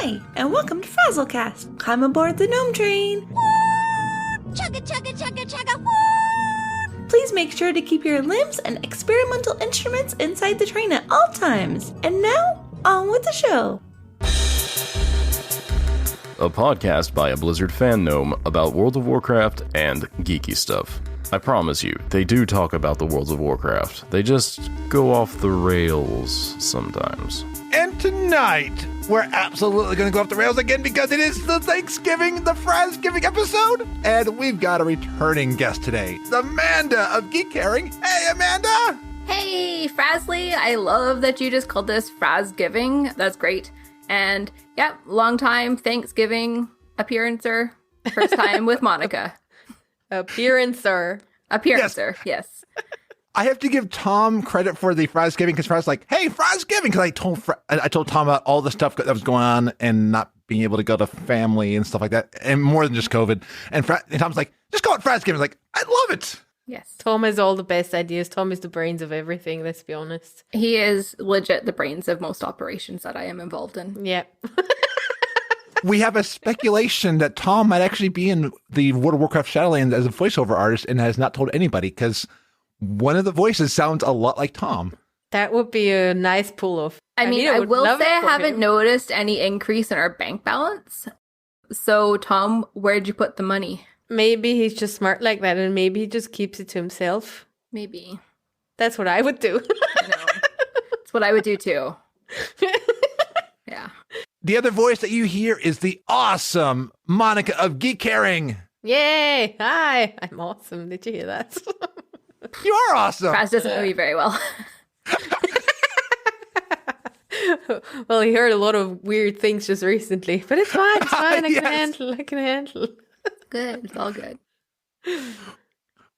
Hi, and welcome to FrazlCast. Climb aboard the GNOME train. Chugga, chugga, chugga, chugga. Please make sure to keep your limbs and experimental instruments inside the train at all times. And now, on with the show. A podcast by a Blizzard fan gnome about World of Warcraft and geeky stuff. I promise you, they do talk about the World of Warcraft. They just go off the rails sometimes. And tonight, we're absolutely going to go off the rails again because it is the Frazgiving episode. And we've got a returning guest today, Amanda of Geek Herring. Hey, Amanda! Hey, Frazley, I love that you just called this Frazgiving. That's great. And, yeah, long time Thanksgiving appearancer. First time with Monika. Appearancer, yes. I have to give Tom credit for the Frazgiving because Fraz like, hey, Frazgiving, because I told Tom about all the stuff that was going on and not being able to go to family and stuff like that, and more than just COVID. And Tom's like, just call it Frazgiving. Like, I love it. Yes. Tom has all the best ideas. Tom is the brains of everything, let's be honest. He is legit the brains of most operations that I am involved in. Yep. We have a speculation that Tom might actually be in the World of Warcraft Shadowlands as a voiceover artist and has not told anybody because one of the voices sounds a lot like Tom. That would be a nice pull-off. I mean, I will say I haven't noticed any increase in our bank balance. So, Tom, where'd you put the money? Maybe he's just smart like that, and maybe he just keeps it to himself. Maybe. That's what I would do. I know. That's what I would do, too. Yeah. The other voice that you hear is the awesome Monika of Geek Herring. Yay! Hi! I'm awesome. Did you hear that? You are awesome. Fraz doesn't know me very well. Well, he heard a lot of weird things just recently, but it's fine. It's fine. I can handle. Good. It's all good.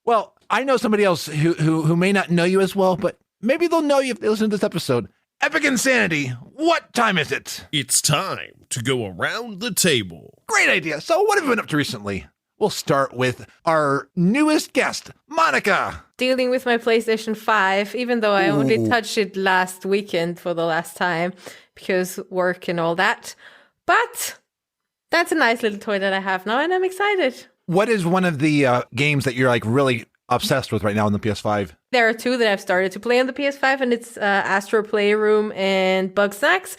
Well, I know somebody else who may not know you as well, but maybe they'll know you if they listen to this episode. Epic Insanity, what time is it? It's time to go around the table. Great idea. So what have you been up to recently? We'll start with our newest guest, Monika. Dealing with my PlayStation 5, even though I only touched it last weekend for the last time because work and all that. But that's a nice little toy that I have now, and I'm excited. What is one of the games that you're like really obsessed with right now on the PS5? There are two that I've started to play on the PS5, and it's Astro Playroom and Bugsnax.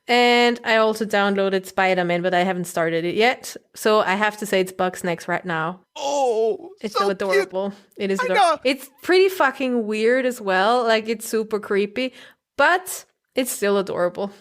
And I also downloaded Spider-Man, but I haven't started it yet. So I have to say it's Bugsnax right now. Oh, it's so so adorable. Cute. It is adorable. It's pretty fucking weird as well. Like, it's super creepy, but it's still adorable.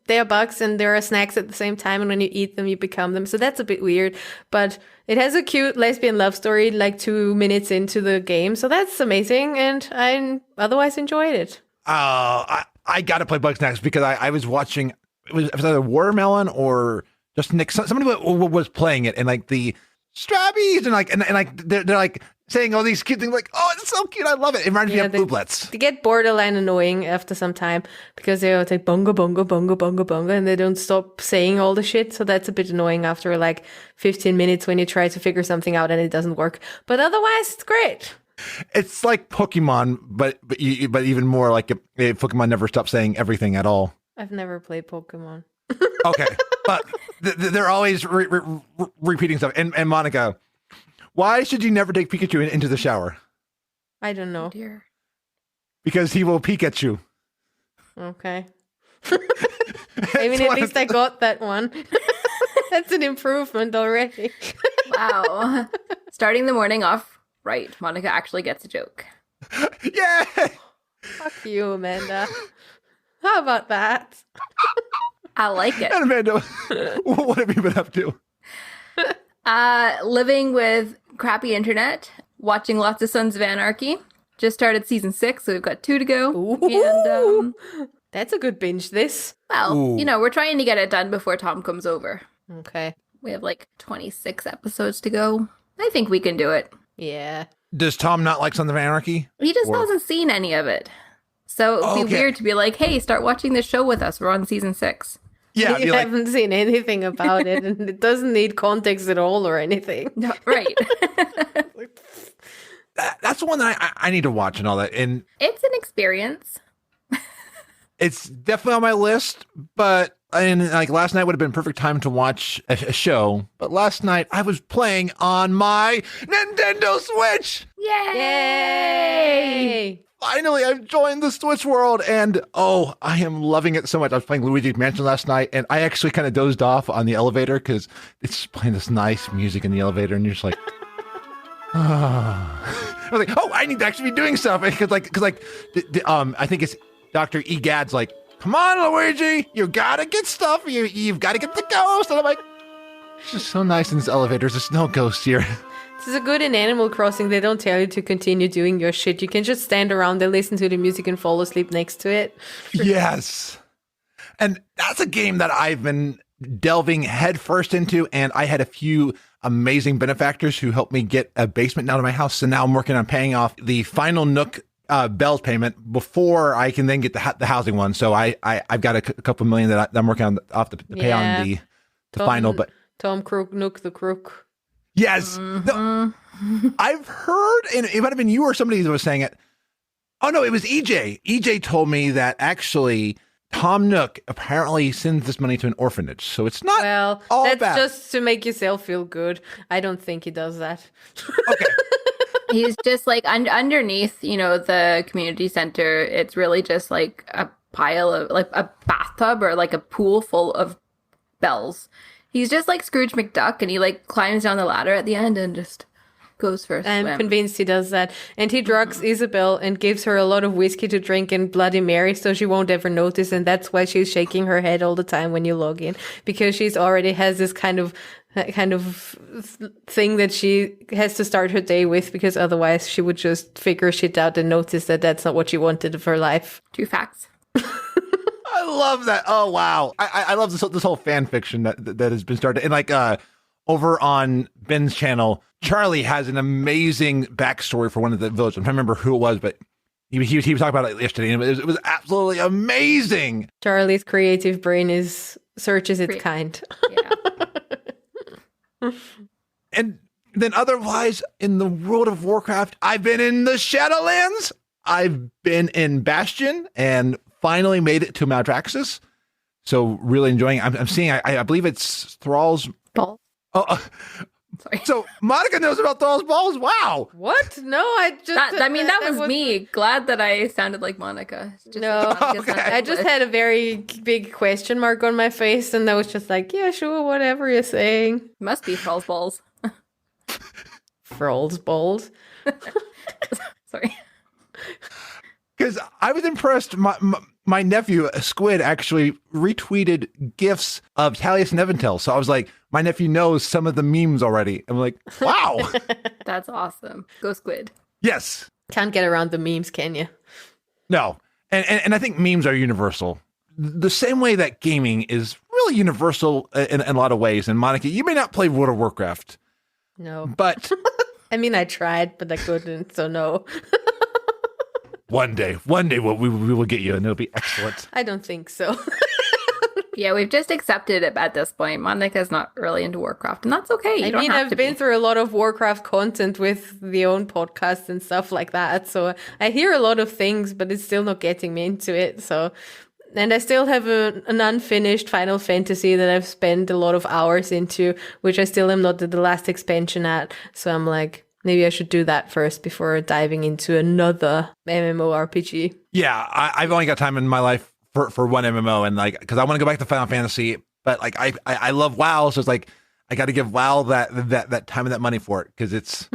They are bugs and there are snacks at the same time, and when you eat them, you become them. So that's a bit weird, but it has a cute lesbian love story like 2 minutes into the game. So that's amazing, and I otherwise enjoyed it. I got to play Bugsnax because I was watching, it was either Watermelon or just Nick. Somebody was playing it, and like the Strabbies and like they're like saying all these cute things, like, oh, it's so cute, I love it. It reminds me of Booblets. They get borderline annoying after some time because they always like bonga, bonga, bonga, bonga, bonga, and they don't stop saying all the shit. So that's a bit annoying after like 15 minutes when you try to figure something out and it doesn't work. But otherwise, it's great. It's like Pokemon, but even more like Pokemon never stops saying everything at all. I've never played Pokemon. Okay, but they're always repeating stuff. And Monika, why should you never take Pikachu into the shower? I don't know. Oh, dear. Because he will peek at you. Okay. I mean, at least I got that one. That's an improvement already. Wow. Starting the morning off right. Monika actually gets a joke. Yeah. Fuck you, Amanda. How about that? I like it. And Amanda, what have you been up to? Living with crappy internet, watching lots of Sons of Anarchy. Just started season 6, so we've got 2 to go. Ooh. And that's a good binge, this. Well, Ooh. you know, we're trying to get it done before Tom comes over. Okay. We have like 26 episodes to go. I think we can do it. Yeah. Does Tom not like Sons of Anarchy? He just hasn't seen any of it. So it would be weird to be like, hey, start watching this show with us. We're on season 6. Yeah, you haven't seen anything about it, and it doesn't need context at all or anything. No, right. That's the one that I need to watch and all that. And it's an experience. it's definitely on my list, but And like last night would have been perfect time to watch a show, but last night I was playing on my Nintendo Switch. Yay! Finally, I've joined the Switch world, and I am loving it so much. I was playing Luigi's Mansion last night, and I actually kind of dozed off on the elevator because it's playing this nice music in the elevator, and you're just like, I was like, I need to actually be doing stuff because I think it's Dr. Egad's like, come on, Luigi, you gotta get stuff. You've got to get the ghost, and I'm like, it's just so nice in this elevator. There's no ghost here. This is good in Animal Crossing. They don't tell you to continue doing your shit. You can just stand around and listen to the music and fall asleep next to it. Yes. And that's a game that I've been delving headfirst into, and I had a few amazing benefactors who helped me get a basement down to my house. So now I'm working on paying off the final Nook Bells payment before I can then get the housing one. So I've got a couple million that I'm working on to pay on the final. But Tom Crook, Nook the Crook. Yes. No, I've heard, and it might have been you or somebody that was saying it. Oh, no, it was EJ. EJ told me that actually Tom Nook apparently sends this money to an orphanage. So it's not all that's bad. Just to make yourself feel good. I don't think he does that. Okay. He's just like underneath, the community center. It's really just like a pile of like a bathtub or like a pool full of bells. He's just like Scrooge McDuck, and he like climbs down the ladder at the end and just goes for a swim. I'm convinced he does that. And he drugs Isabel and gives her a lot of whiskey to drink and Bloody Mary so she won't ever notice. And that's why she's shaking her head all the time when you log in, because she's already has this kind of thing that she has to start her day with, because otherwise she would just figure shit out and notice that that's not what she wanted of her life. 2 facts. I love that. Oh, wow. I love this whole fan fiction that has been started. And like over on Ben's channel, Charlie has an amazing backstory for one of the villages. I'm trying to remember who it was, but he was talking about it yesterday, and it was absolutely amazing. Charlie's creative brain searches its kind. Yeah. And then otherwise, in the World of Warcraft, I've been in the Shadowlands. I've been in Bastion and finally made it to Maldraxxus. So really enjoying it. I'm seeing, I believe it's Thrall's Ball. Oh, Sorry. So Monika knows about Thrall's balls. Wow. What? No, I just... that was me. Glad that I sounded like Monika. I just had a very big question mark on my face, and I was just like, yeah, sure, whatever you're saying. Must be Thrall's balls. Thrall's balls. Sorry. Because I was impressed. My nephew, Squid, actually retweeted GIFs of Talius and Eventel. So I was like, my nephew knows some of the memes already. I'm like, wow. That's awesome. Go Squid. Yes. Can't get around the memes, can you? No. And I think memes are universal. The same way that gaming is really universal in a lot of ways. And Monika, you may not play World of Warcraft. No. But... I mean, I tried, but I couldn't, so no. One day we will get you, and it'll be excellent. I don't think so. Yeah, we've just accepted it at this point. Monika's not really into Warcraft, and that's okay. I've been through a lot of Warcraft content with the own podcast and stuff like that, so I hear a lot of things, but it's still not getting me into it. So, and I still have an unfinished Final Fantasy that I've spent a lot of hours into, which I still am not at the last expansion at. So I'm like, maybe I should do that first before diving into another MMORPG. Yeah, I've only got time in my life for one MMO, and like, because I want to go back to Final Fantasy, but like I love WoW, so it's like I got to give WoW that time and that money for it, because it's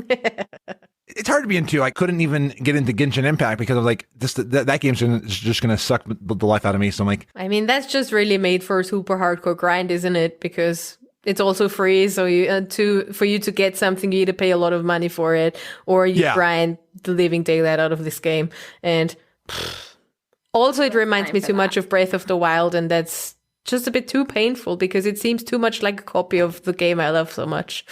hard to be into. I couldn't even get into Genshin Impact because I was like, that game's just gonna suck the life out of me. So I'm like, I mean, that's just really made for a super hardcore grind, isn't it? Because it's also free, so for you to get something, you either pay a lot of money for it, or you grind the living daylight out of this game. And also, it reminds me too much of Breath of the Wild, and that's just a bit too painful because it seems too much like a copy of the game I love so much.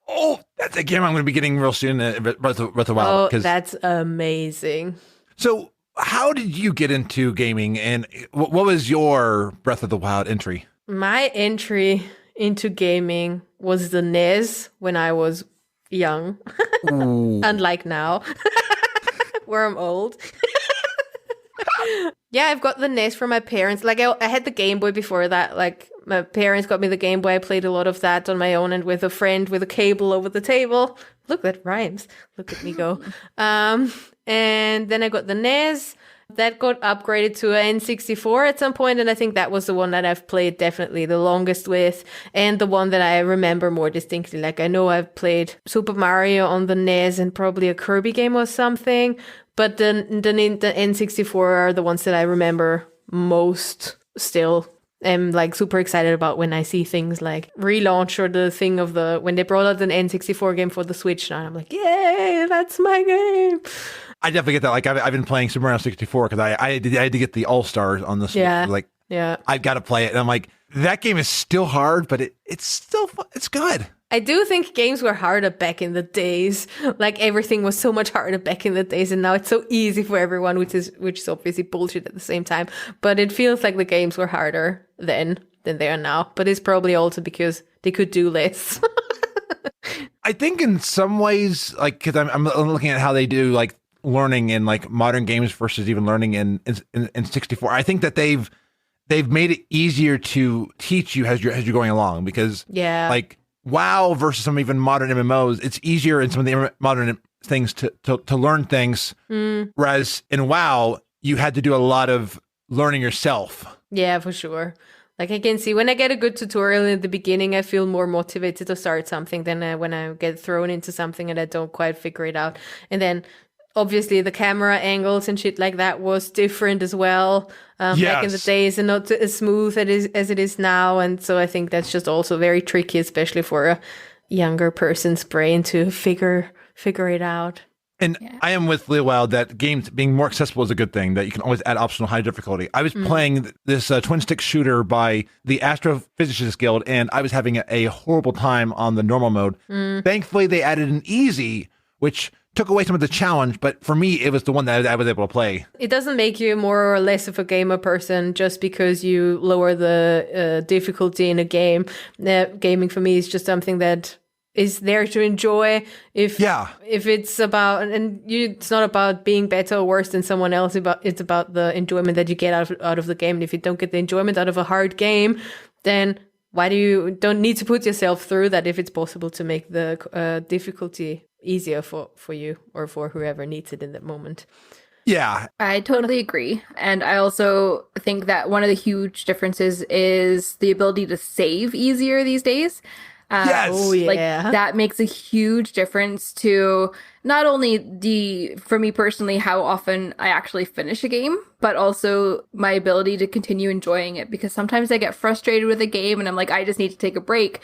Oh, that's a game I'm going to be getting real soon. Breath of the Wild. Oh, that's amazing. So, how did you get into gaming, and what was your Breath of the Wild entry? My entry into gaming was the NES when I was young, unlike now, where I'm old. Yeah, I've got the NES from my parents. Like I had the Game Boy before that. Like my parents got me the Game Boy. I played a lot of that on my own and with a friend with a cable over the table. Look, that rhymes. Look at me go. And then I got the NES. That got upgraded to an N64 at some point, and I think that was the one that I've played definitely the longest with, and the one that I remember more distinctly. Like, I know I've played Super Mario on the NES and probably a Kirby game or something, but the N64 are the ones that I remember most still. I'm like super excited about when I see things like relaunch or the thing of when they brought out an N64 game for the Switch now. I'm like, yay, that's my game. I definitely get that. Like I've been playing Super Mario 64 because I had to get the All Stars on the Switch. Yeah. Like, yeah, I've got to play it, and I'm like, that game is still hard, but it's still fun. It's good. I do think games were harder back in the days. Like everything was so much harder back in the days, and now it's so easy for everyone, which is obviously bullshit at the same time. But it feels like the games were harder then than they are now. But it's probably also because they could do less. I think in some ways, like, because I'm looking at how they do like learning in like modern games versus even learning in 64. I think that they've made it easier to teach you as you're going along, because like WoW versus some even modern MMOs, it's easier in some of the modern things to learn things, whereas in WoW you had to do a lot of learning yourself. Yeah, for sure. Like I can see when I get a good tutorial in the beginning, I feel more motivated to start something than when I get thrown into something and I don't quite figure it out. And then obviously the camera angles and shit like that was different as well back in the days, and not as smooth as it is now. And so I think that's just also very tricky, especially for a younger person's brain to figure it out. And I am with Leo Wild that games being more accessible is a good thing, that you can always add optional high difficulty. I was playing this twin stick shooter by the Astrophysicists Guild, and I was having a horrible time on the normal mode. Thankfully, they added an easy, which took away some of the challenge, but for me, it was the one that I was able to play. It doesn't make you more or less of a gamer person just because you lower the difficulty in a game. Gaming for me is just something that is there to enjoy. If it's about, it's not about being better or worse than someone else. It's about the enjoyment that you get out of the game. And if you don't get the enjoyment out of a hard game, then why don't need to put yourself through that if it's possible to make the difficulty easier for you or for whoever needs it in that moment. Yeah, I totally agree. And I also think that one of the huge differences is the ability to save easier these days. Yes. Oh, yeah. Like that makes a huge difference to not only for me personally, how often I actually finish a game, but also my ability to continue enjoying it. Because sometimes I get frustrated with a game and I'm like, I just need to take a break.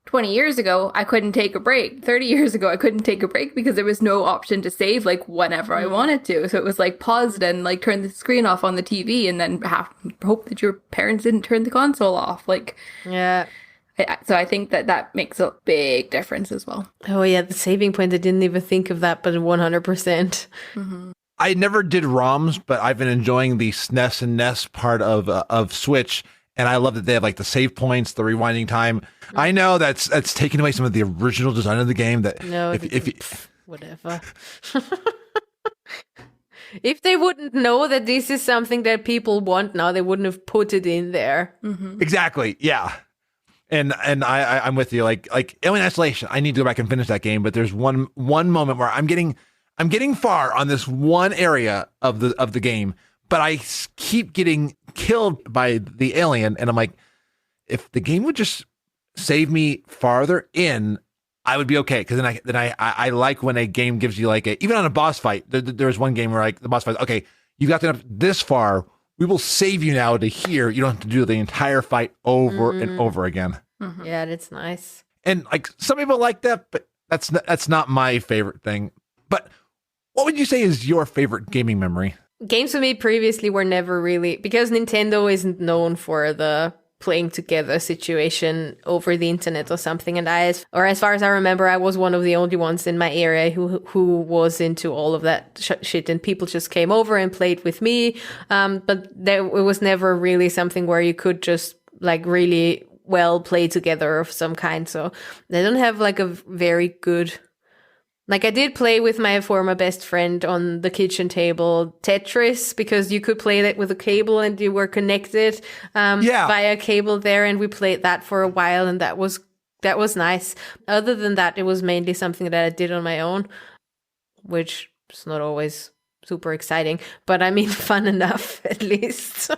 20 years ago, I couldn't take a break. 30 years ago, I couldn't take a break because there was no option to save like whenever I wanted to. So it was like pause it and like turn the screen off on the TV and then hope that your parents didn't turn the console off. Like, yeah. So I think that makes a big difference as well. Oh yeah, the saving point, I didn't even think of that, but 100%. Mm-hmm. I never did ROMs, but I've been enjoying the SNES and NES part of Switch, and I love that they have like the save points, the rewinding time. I know that's taken away some of the original design of the game. Whatever. If they wouldn't know that this is something that people want now, they wouldn't have put it in there. Mm-hmm. Exactly. Yeah. And I'm with you. Like Alien Isolation, I need to go back and finish that game. But there's one moment where I'm getting far on this one area of the game, but I keep getting killed by the alien, and I'm like, if the game would just save me farther in, I would be okay. Because then I like when a game gives you like even on a boss fight. There's one game where like the boss fight, okay, you got to this far. We will save you now to here. You don't have to do the entire fight over and over again. Mm-hmm. Yeah, that's nice. And like some people like that, but that's not my favorite thing. But what would you say is your favorite gaming memory? Games for me previously were never really, because Nintendo isn't known for the playing together situation over the internet or something. And as far as I remember, I was one of the only ones in my area who was into all of that shit, and people just came over and played with me. But it was never really something where you could just like really well play together of some kind. So they don't have like a very good Like I did play with my former best friend on the kitchen table Tetris, because you could play that with a cable and you were connected via cable there, and we played that for a while, and that was nice. Other than that, it was mainly something that I did on my own, which is not always super exciting, but I mean fun enough at least.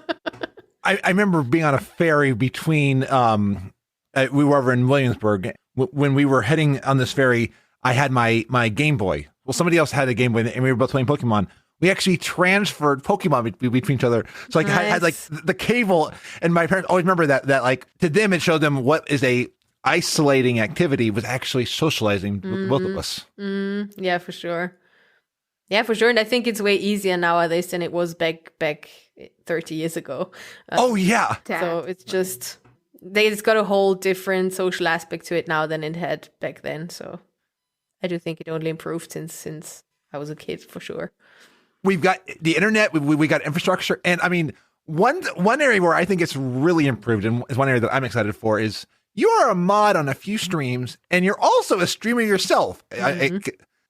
I remember being on a ferry between we were over in Williamsburg. When we were heading on this ferry, I had my Game Boy. Well, somebody else had a Game Boy, and we were both playing Pokemon. We actually transferred Pokemon between each other. So like I had like the cable, and my parents always remember that like to them it showed them what is a isolating activity was actually socializing with both of us. Yeah, for sure. Yeah, for sure. And I think it's way easier nowadays than it was back 30 years ago. Oh yeah. So it's just it's got a whole different social aspect to it now than it had back then. So I do think it only improved since I was a kid, for sure. We've got the internet, we got infrastructure, and I mean one area where I think it's really improved, and is one area that I'm excited for, is you are a mod on a few streams, and you're also a streamer yourself.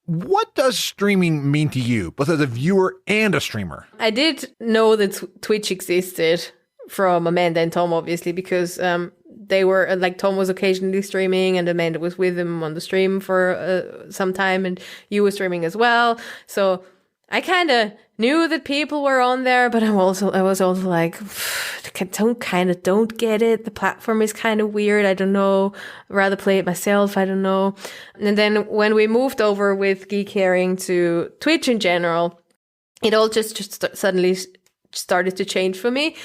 What does streaming mean to you, both as a viewer and a streamer? I did know that Twitch existed from Amanda and Tom, obviously, because they were like, Tom was occasionally streaming and Amanda was with him on the stream for some time, and you were streaming as well. So I kind of knew that people were on there, but I was also like, don't get it. The platform is kind of weird. I don't know. I'd rather play it myself. I don't know. And then when we moved over with Geek Herring to Twitch in general, it all just suddenly started to change for me,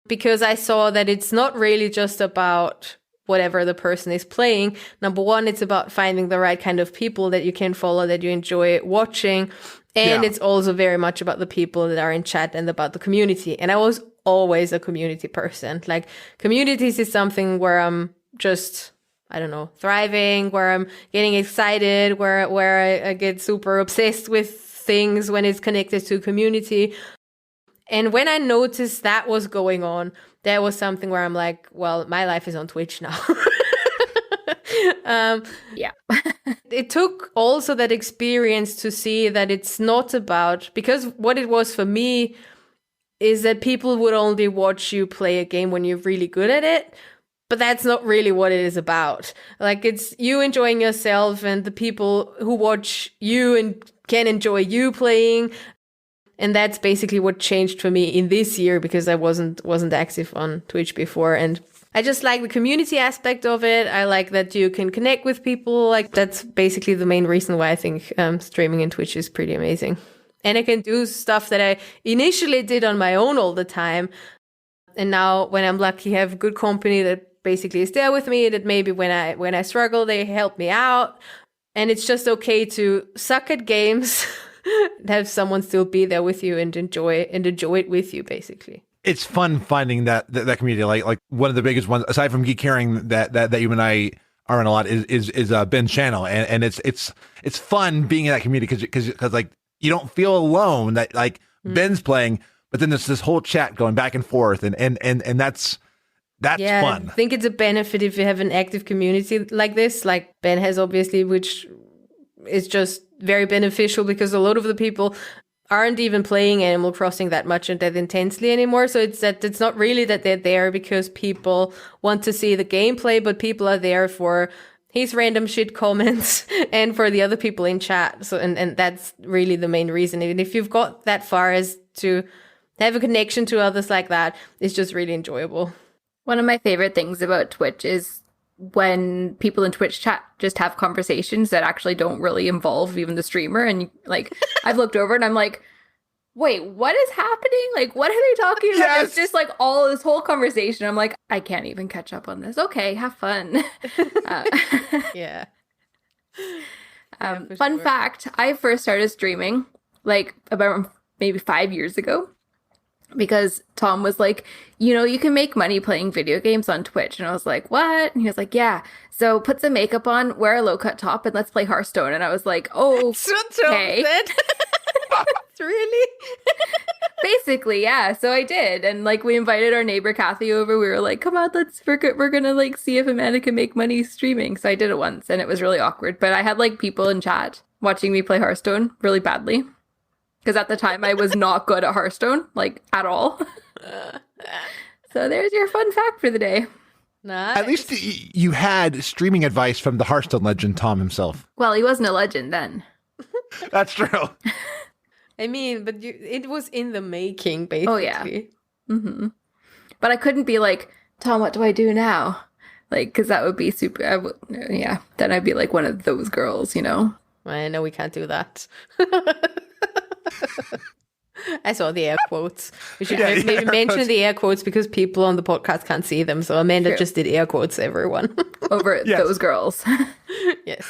because I saw that it's not really just about whatever the person is playing. Number one, it's about finding the right kind of people that you can follow, that you enjoy watching. And it's also very much about the people that are in chat and about the community. And I was always a community person. Like, communities is something where I'm just, I don't know, thriving, where I'm getting excited, where I get super obsessed with things when it's connected to community. And when I noticed that was going on, that was something where I'm like, well, my life is on Twitch now. Yeah. It took also that experience to see that it's not about, because what it was for me is that people would only watch you play a game when you're really good at it. But that's not really what it is about. Like, it's you enjoying yourself and the people who watch you and can enjoy you playing. And that's basically what changed for me in this year, because I wasn't active on Twitch before. And I just like the community aspect of it. I like that you can connect with people. Like, that's basically the main reason why I think streaming in Twitch is pretty amazing. And I can do stuff that I initially did on my own all the time. And now when I'm lucky, I have good company that basically is there with me, that maybe when I struggle, they help me out. And it's just okay to suck at games and have someone still be there with you and enjoy it with you, basically. It's fun finding that community. Like one of the biggest ones, aside from Geek Herring, that you and I are in a lot, is Ben's channel, and it's fun being in that community because like you don't feel alone. That like Ben's playing, but then there's this whole chat going back and forth, and that's fun. I think it's a benefit if you have an active community like this, like Ben has, obviously, which is just very beneficial, because a lot of the people aren't even playing Animal Crossing that much and that intensely anymore. So it's not really that they're there because people want to see the gameplay, but people are there for his random shit comments and for the other people in chat. So and that's really the main reason. Even if you've got that far as to have a connection to others like that, it's just really enjoyable. One of my favorite things about Twitch is when people in Twitch chat just have conversations that actually don't really involve even the streamer. And like, I've looked over and I'm like, wait, what is happening? Like, what are they talking about? Yes! It's just like all this whole conversation. I'm like, I can't even catch up on this. Okay, have fun. Yeah. Fun fact, I first started streaming like about maybe 5 years ago, because Tom was like, you can make money playing video games on Twitch. And I was like, what? And he was like, yeah. So put some makeup on, wear a low-cut top, and let's play Hearthstone. And I was like, oh, okay. Really? Basically, yeah. So I did. And like, we invited our neighbor Kathy over. We were like, come on, we're gonna like see if Amanda can make money streaming. So I did it once, and it was really awkward. But I had like people in chat watching me play Hearthstone really badly. Because at the time I was not good at Hearthstone, like at all. So there's your fun fact for the day. Nice. At least you had streaming advice from the Hearthstone legend, Tom himself. Well, he wasn't a legend then. That's true. I mean, but it was in the making, basically. Oh, yeah. Mm-hmm. But I couldn't be like, Tom, what do I do now? Like, because that would be super, then I'd be like one of those girls, you know? I know we can't do that. I saw the air quotes. We should maybe mention the air quotes because people on the podcast can't see them. So Amanda just did air quotes, everyone. Over those girls. Yes.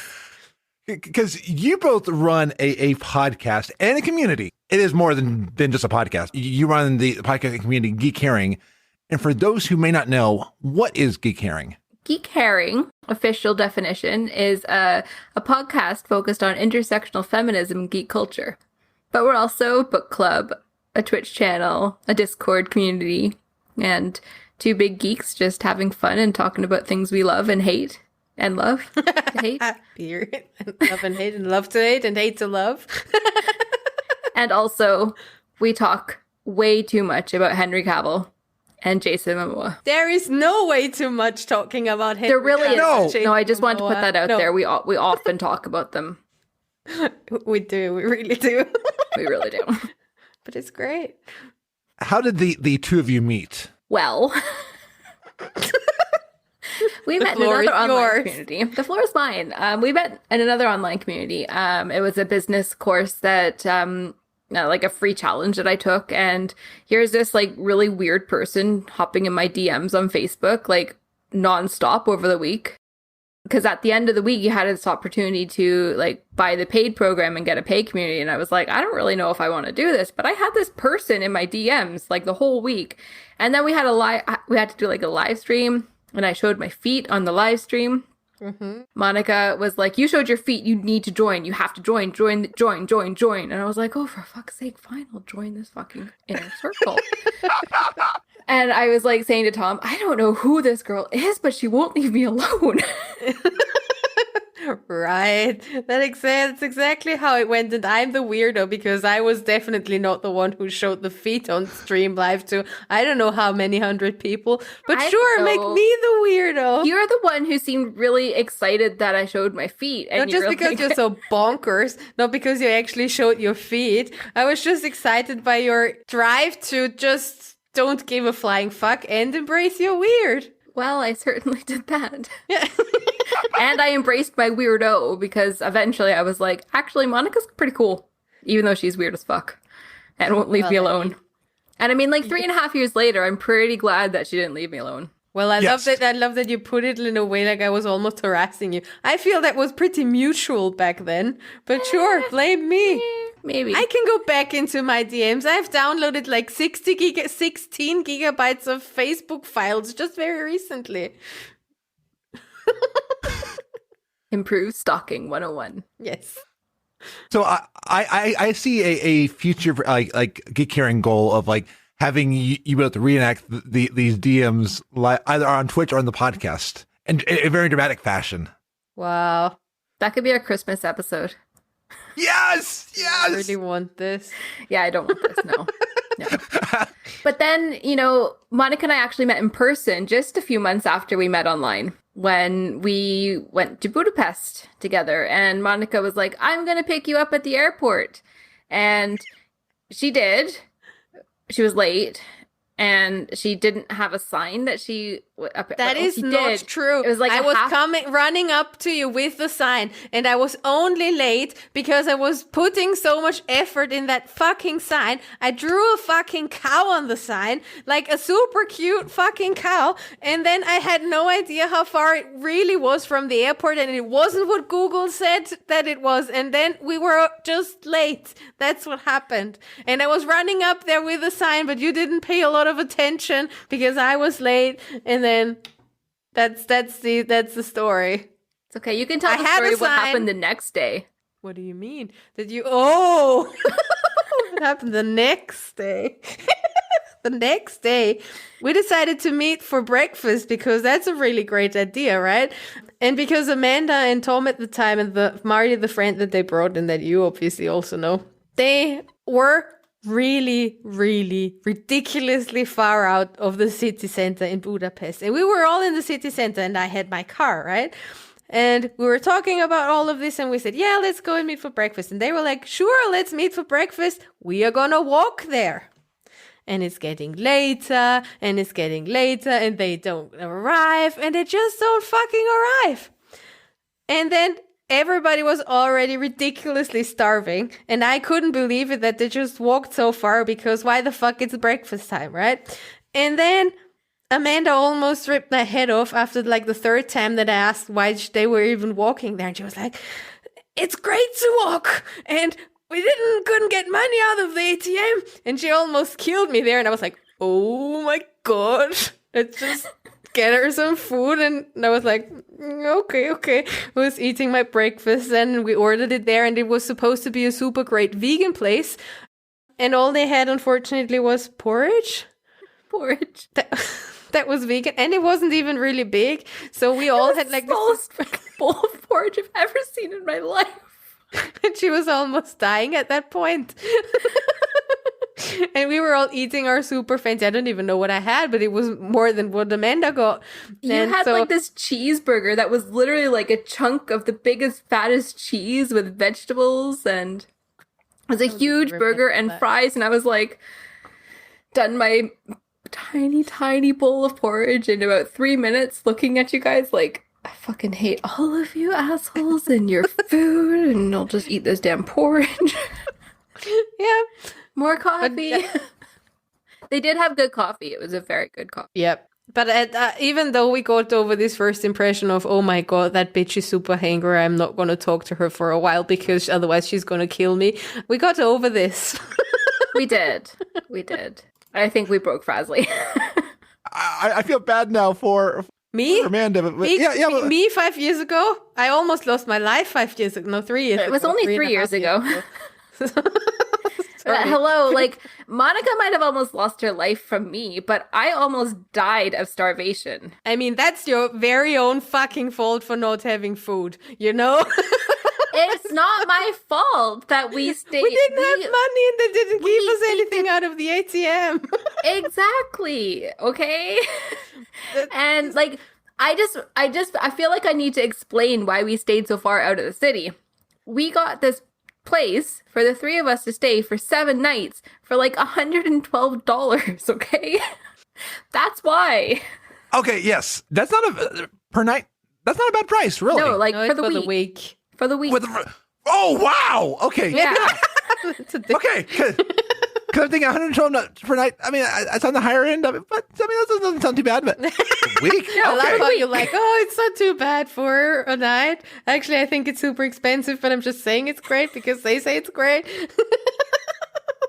Because you both run a podcast and a community. It is more than just a podcast. You run the podcast community, Geek Herring. And for those who may not know, what is Geek Herring? Geek Herring, official definition, is a podcast focused on intersectional feminism and geek culture. But we're also a book club, a Twitch channel, a Discord community, and two big geeks just having fun and talking about things we love and hate. And love to hate. Period. Love and hate, and love to hate, and hate to love. And also, we talk way too much about Henry Cavill and Jason Momoa. There is no way too much talking about Henry. There really Cavill, is. No, I just wanted to put that out No. there. We often talk about them. We do. We really do. We really do. But it's great. How did the two of you meet? Well, we met in floor another is online yours. community. The floor is mine. We met in another online community. It was a business course that, like a free challenge that I took. And here's this like really weird person hopping in my DMs on Facebook, like nonstop over the week. Because at the end of the week, you had this opportunity to like buy the paid program and get a paid community. And I was like, I don't really know if I want to do this, but I had this person in my DMs like the whole week. And then we had to do like a live stream, and I showed my feet on the live stream. Mm-hmm. Monika was like, you showed your feet, you need to join, you have to join. And I was like, oh, for fuck's sake, fine, I'll join this fucking inner circle. And I was like saying to Tom, I don't know who this girl is, but she won't leave me alone. Right. That's exactly how it went. And I'm the weirdo because I was definitely not the one who showed the feet on stream live to I don't know how many hundred people. But sure, make me the weirdo. You're the one who seemed really excited that I showed my feet. And Not just because you're so bonkers, not because you actually showed your feet. I was just excited by your drive to just don't give a flying fuck and embrace your weird. Well, I certainly did that. Yeah. And I embraced my weirdo because eventually I was like, actually, Monika's pretty cool, even though she's weird as fuck and won't leave me alone. And I mean, like 3.5 years later, I'm pretty glad that she didn't leave me alone. Well, I love that you put it in a way like I was almost harassing you. I feel that was pretty mutual back then. But sure, blame me. Maybe. I can go back into my DMs. I've downloaded like 16 gigabytes of Facebook files just very recently. Improve stalking 101. Yes. So I see a future like Geek Herring goal of like having you be able to reenact these DMs either on Twitch or on the podcast in a very dramatic fashion. Wow. That could be our Christmas episode. Yes! I really want this. Yeah, I don't want this, no. But then, you know, Monika and I actually met in person just a few months after we met online when we went to Budapest together. And Monika was like, I'm going to pick you up at the airport. And she did. She was late. And she didn't have a sign that she... That is not true. It was like I was running up to you with the sign, and I was only late because I was putting so much effort in that fucking sign. I drew a fucking cow on the sign, like a super cute fucking cow, and then I had no idea how far it really was from the airport, and it wasn't what Google said that it was, and then we were just late. That's what happened. And I was running up there with the sign, but you didn't pay a lot of attention because I was late, and then that's the story. It's okay. You can tell the story of what happened the next day. What do you mean? What happened the next day? The next day, we decided to meet for breakfast because that's a really great idea, right? And because Amanda and Tom at the time, and Marty, the friend that they brought and that you obviously also know, they were really, really ridiculously far out of the city center in Budapest. And we were all in the city center and I had my car, right? And we were talking about all of this and we said, yeah, let's go and meet for breakfast. And they were like, sure, let's meet for breakfast. We are gonna walk there. And it's getting later and it's getting later and they don't arrive and they just don't fucking arrive. And then everybody was already ridiculously starving and I couldn't believe it that they just walked so far because why the fuck it's breakfast time, right? And then Amanda almost ripped my head off after like the third time that I asked why they were even walking there. And she was like, it's great to walk and we couldn't get money out of the ATM. And she almost killed me there. And I was like, oh my God, let's just get her some food. And I was like, okay. I was eating my breakfast and we ordered it there. And it was supposed to be a super great vegan place. And all they had, unfortunately, was porridge. Porridge. That was vegan. And it wasn't even really big. So we all had like the smallest bowl of porridge I've ever seen in my life. And she was almost dying at that point. And we were all eating our super fancy. I don't even know what I had, but it was more than what Amanda got. You had like this cheeseburger that was literally like a chunk of the biggest, fattest cheese with vegetables, and it was a huge burger and fries. And I was like, done my tiny bowl of porridge in about 3 minutes, looking at you guys like, I fucking hate all of you assholes and your food, and I'll just eat this damn porridge. Yeah. More coffee. They did have good coffee. It was a very good coffee. Yep. But even though we got over this first impression of, oh my God, that bitch is super hangry, I'm not going to talk to her for a while because otherwise she's going to kill me, we got over this. We did. I think we broke Frazley. I feel bad now for me, Amanda. But me 5 years ago. I almost lost my life 5 years ago. No, 3 years. It was only 3 years ago. Hello, like Monika might have almost lost her life from me, but I almost died of starvation. I mean, that's your very own fucking fault for not having food, you know? It's not my fault that we stayed. We didn't have money and they didn't give us anything out of the ATM. Exactly. Okay. And like, I feel like I need to explain why we stayed so far out of the city. We got this place for the three of us to stay for 7 nights for like $112. Okay. That's why. Okay. Yes. That's not a per night. That's not a bad price, really. No, like no, for the week. For the week. Oh, wow. Okay. Yeah. Okay. Because I'm thinking 112 per night. I mean, it's on the higher end of it, but I mean, that doesn't sound too bad. But a week? Yeah, okay. A lot of you're like, oh, it's not too bad for a night. Actually, I think it's super expensive, but I'm just saying it's great because they say it's great.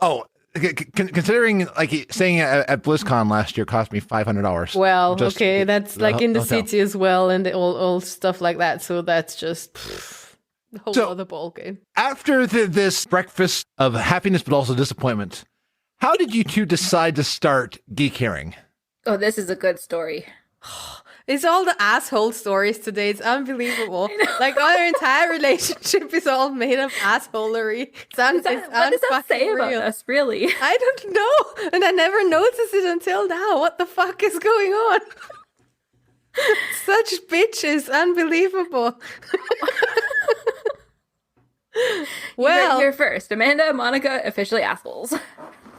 Oh, considering like staying at BlizzCon last year cost me $500. Well, okay, that's like in the city as well and all stuff like that. So that's just a whole other ballgame. After this breakfast of happiness, but also disappointment, how did you two decide to start Geek Herring? Oh, this is a good story. It's all the asshole stories today. It's unbelievable. Like our entire relationship is all made of assholery. What does that say about us, really? I don't know. And I never noticed it until now. What the fuck is going on? Such bitches. Unbelievable. Well, you're first. Amanda and Monika, officially assholes.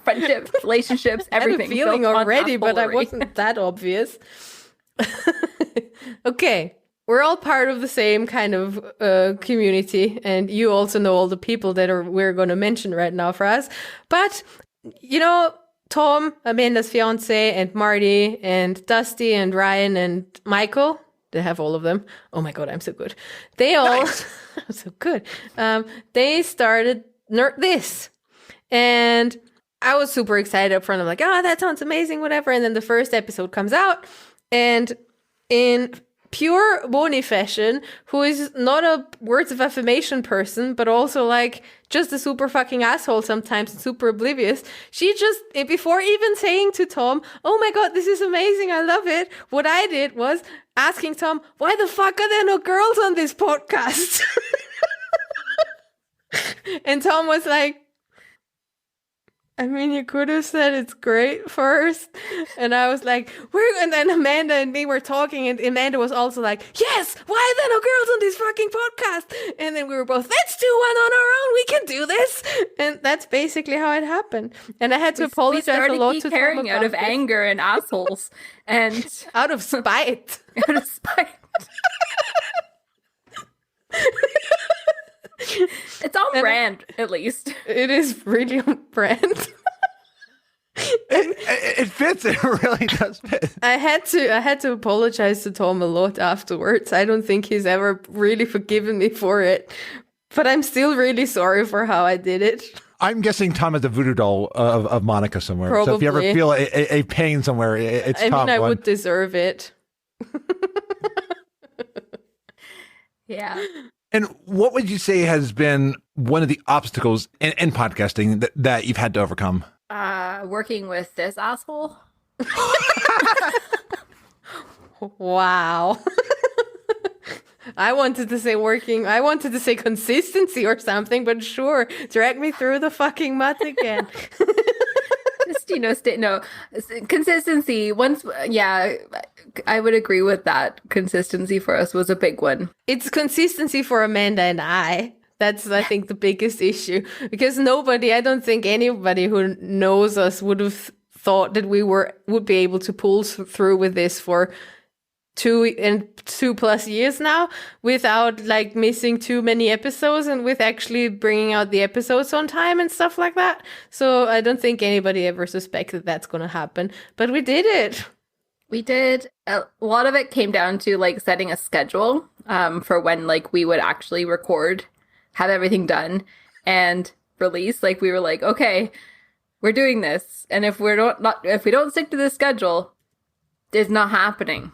Friendships, relationships, everything. I had a feeling already, but I wasn't that obvious. Okay, we're all part of the same kind of community, and you also know all the people that we're going to mention right now, Fraz. But you know, Tom, Amanda's fiance, and Marty, and Dusty, and Ryan, and Michael. They have all of them. Oh my God, I'm so good. They all, nice. I'm so good. They started this, and I was super excited up front. I'm like, oh, that sounds amazing, whatever. And then the first episode comes out. And in pure Moni fashion, who is not a words of affirmation person, but also like just a super fucking asshole sometimes, super oblivious. She just, before even saying to Tom, oh my God, this is amazing, I love it, what I did was asking Tom, why the fuck are there no girls on this podcast? And Tom was like, I mean, you could have said it's great first. And I was like, and then Amanda and me were talking, and Amanda was also like, yes, why are there no girls on this fucking podcast? And then we were both, let's do one on our own, we can do this. And that's basically how it happened. And I had to apologize a lot to Tom Geek Herring out of this. anger and assholes. And Out of spite. out of spite. It's on brand, at least. It is really on brand. It fits. It really does fit. I had to apologize to Tom a lot afterwards. I don't think he's ever really forgiven me for it, but I'm still really sorry for how I did it. I'm guessing Tom is a voodoo doll of Monika somewhere. Probably. So if you ever feel a pain somewhere, it's Tom. I would deserve it. Yeah. And what would you say has been one of the obstacles in podcasting that you've had to overcome? Working with this asshole. Wow. I wanted to say consistency or something, but sure, drag me through the fucking mud again. Just, consistency. I would agree with that. Consistency for us was a big one. It's consistency for Amanda and I. That's, I think, the biggest issue. Because I don't think anybody who knows us would have thought that we would be able to pull through with this for 2+ years now without like missing too many episodes and with actually bringing out the episodes on time and stuff like that. So I don't think anybody ever suspected that's going to happen. But we did it. We did. A lot of it came down to like setting a schedule for when like we would actually record, have everything done, and release. Like we were like, okay, we're doing this, and if we don't stick to this schedule, it's not happening.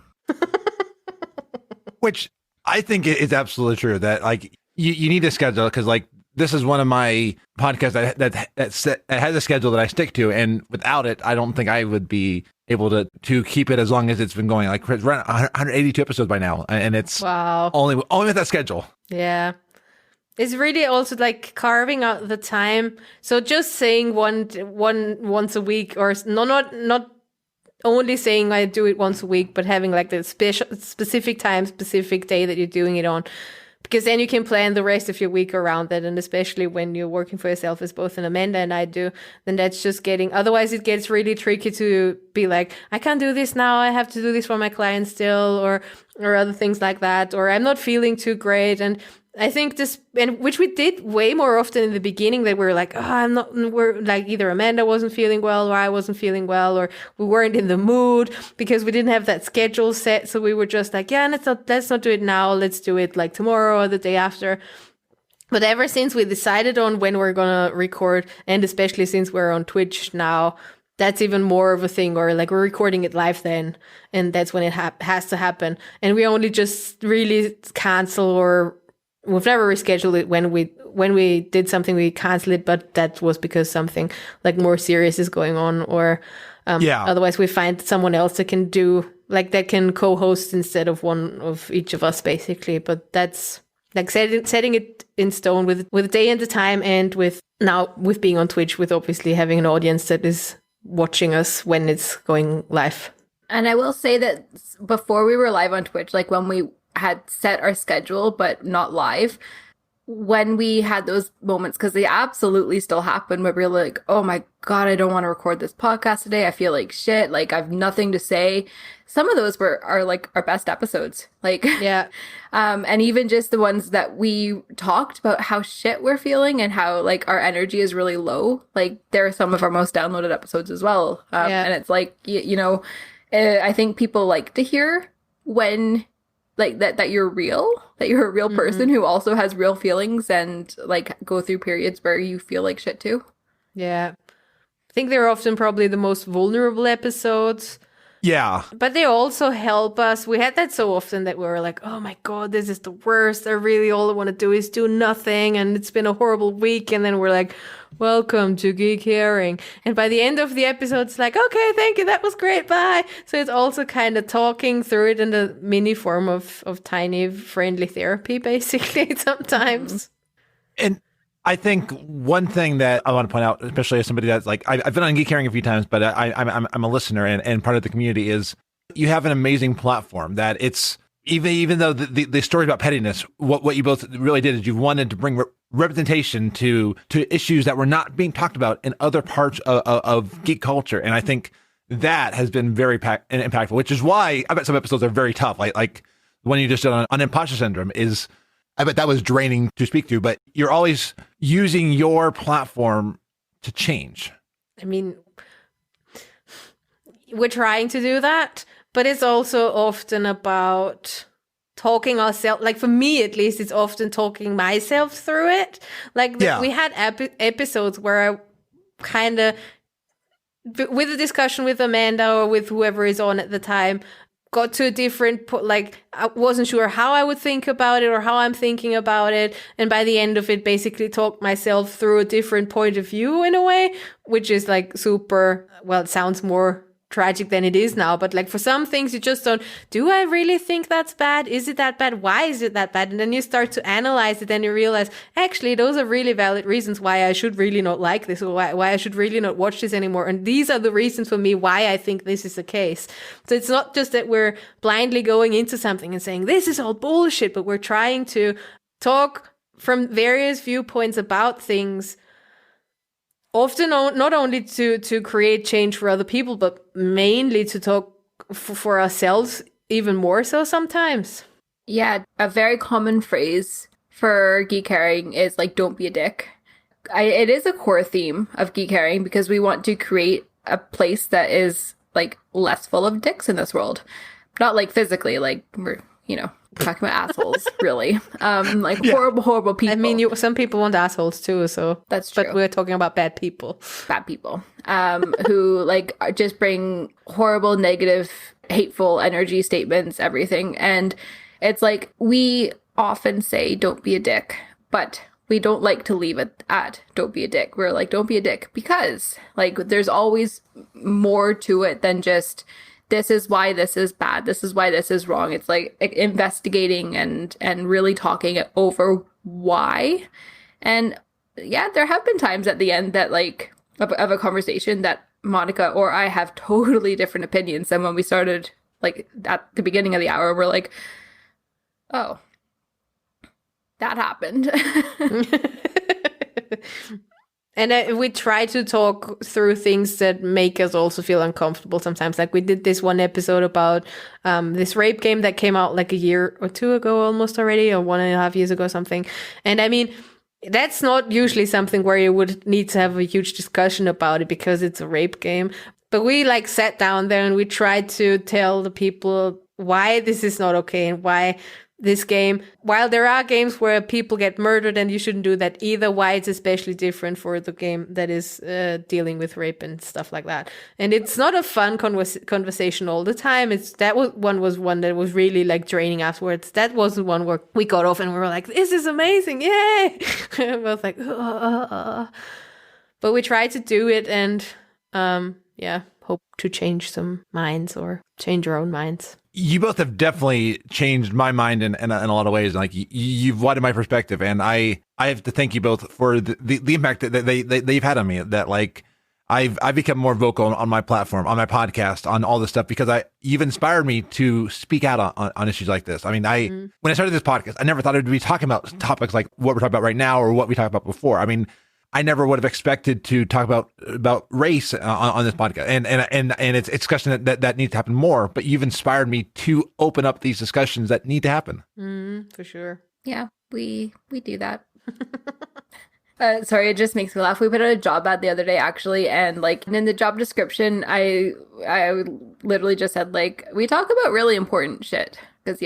Which I think is absolutely true. That like you need a schedule because like this is one of my podcasts that has a schedule that I stick to, and without it, I don't think I would be able to keep it as long as it's been going. Like we're at 182 episodes by now, and it's wow. only with that schedule. Yeah. It's really also like carving out the time. So just saying once a week, or not only saying I do it once a week, but having like the specific time, specific day that you're doing it on. Because then you can plan the rest of your week around that. And especially when you're working for yourself, as both Amanda and I do, then that's just otherwise it gets really tricky to be like, I can't do this now. I have to do this for my clients still, or other things like that. Or I'm not feeling too great. And I think which we did way more often in the beginning, that we were like, we're like either Amanda wasn't feeling well or I wasn't feeling well, or we weren't in the mood because we didn't have that schedule set. So we were just like, yeah, let's not do it now. Let's do it like tomorrow or the day after. But ever since we decided on when we're going to record, and especially since we're on Twitch now, that's even more of a thing, or like we're recording it live then, and that's when it has to happen. And we only just really cancel, or we've never rescheduled it when we did something, we canceled it, but that was because something like more serious is going on, or otherwise we find someone else that can that can co-host instead of one of each of us, basically. But that's like setting it in stone with day and the time, and with being on Twitch, with obviously having an audience that is watching us when it's going live. And I will say that before we were live on Twitch, like when we had set our schedule but not live, when we had those moments, because they absolutely still happen, where we're like, oh my God, I don't want to record this podcast today, I feel like shit, like I have nothing to say. Some of those are like our best episodes, like yeah. And even just the ones that we talked about how shit we're feeling and how like our energy is really low, like they're some of our most downloaded episodes as well. And it's like, I think people like to hear when like that you're real, that you're a real person who also has real feelings and like go through periods where you feel like shit too. Yeah. I think they're often probably the most vulnerable episodes. Yeah. But they also help us. We had that so often that we were like, oh my God, this is the worst. I really, all I want to do is do nothing. And it's been a horrible week. And then we're like, welcome to Geek Herring. And by the end of the episode, it's like, okay, thank you. That was great. Bye. So it's also kind of talking through it in the mini form of tiny friendly therapy, basically, sometimes. And I think one thing that I want to point out, especially as somebody that's like, I've been on Geek Herring a few times, but I'm a listener and part of the community, is you have an amazing platform that it's, even though the story about pettiness, what you both really did is you wanted to bring representation to issues that were not being talked about in other parts of geek culture. And I think that has been very impactful, which is why I bet some episodes are very tough. Like when you just did on imposter syndrome is, I bet that was draining to speak to, but you're always using your platform to change. I mean, we're trying to do that, but it's also often about talking ourselves. Like for me, at least, it's often talking myself through it. Like we had episodes where I kind of, with a discussion with Amanda or with whoever is on at the time, got to a different, like, I wasn't sure how I would think about it or how I'm thinking about it. And by the end of it, basically talked myself through a different point of view in a way, which is like super, well, it sounds more tragic than it is now. But like for some things, you just don't, do I really think that's bad? Is it that bad? Why is it that bad? And then you start to analyze it and you realize, actually, those are really valid reasons why I should really not like this or why I should really not watch this anymore. And these are the reasons for me why I think this is the case. So it's not just that we're blindly going into something and saying, this is all bullshit, but we're trying to talk from various viewpoints about things, often not only to create change for other people, but mainly to talk for ourselves even more so sometimes. Yeah, a very common phrase for Geek Herring is like, don't be a dick. It is a core theme of Geek Herring because we want to create a place that is like less full of dicks in this world. Not like physically, like we're, talking about assholes, really. Horrible people. I mean, some people want assholes too, so that's true. But we're talking about bad people. Bad people. Who like just bring horrible, negative, hateful energy statements, everything. And it's like we often say, don't be a dick, but we don't like to leave it at don't be a dick. We're like, don't be a dick because like there's always more to it than just this is why this is bad. This is why this is wrong. It's like investigating and really talking it over why. And yeah, there have been times at the end that like of a conversation that Monika or I have totally different opinions than when we started like at the beginning of the hour. We're like, oh, that happened. And we try to talk through things that make us also feel uncomfortable sometimes. Like we did this one episode about this rape game that came out like a year or two ago almost already, or 1.5 years ago or something. And I mean, that's not usually something where you would need to have a huge discussion about it because it's a rape game. But we like sat down there and we tried to tell the people why this is not okay and why this game, while there are games where people get murdered and you shouldn't do that either, why it's especially different for the game that is dealing with rape and stuff like that. And it's not a fun conversation all the time. That was one that was really like draining afterwards. That was the one where we got off and we were like, this is amazing, yay! And we was like, But we tried to do it and hope to change some minds or change our own minds. You both have definitely changed my mind in a lot of ways. Like you've widened my perspective, and I have to thank you both for the impact that they've had on me. That like I've become more vocal on my platform, on my podcast, on all this stuff because you've inspired me to speak out on issues like this. I mean, when I started this podcast, I never thought I'd be talking about topics like what we're talking about right now or what we talked about before. I mean, I never would have expected to talk about race on this podcast, and it's a discussion that needs to happen more. But you've inspired me to open up these discussions that need to happen. For sure. Yeah, we do that. Sorry, it just makes me laugh. We put out a job ad the other day, actually, and like in the job description, I literally just said like we talk about really important shit because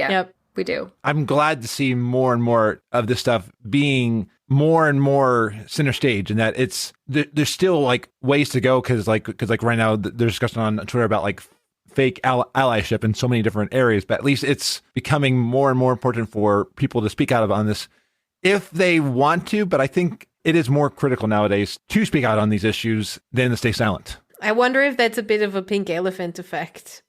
we do. I'm glad to see more and more of this stuff being more and more center stage, and that it's there's still like ways to go because right now there's discussion on Twitter about like fake allyship in so many different areas, but at least it's becoming more and more important for people to speak out on this if they want to. But I think it is more critical nowadays to speak out on these issues than to stay silent. I wonder if that's a bit of a pink elephant effect.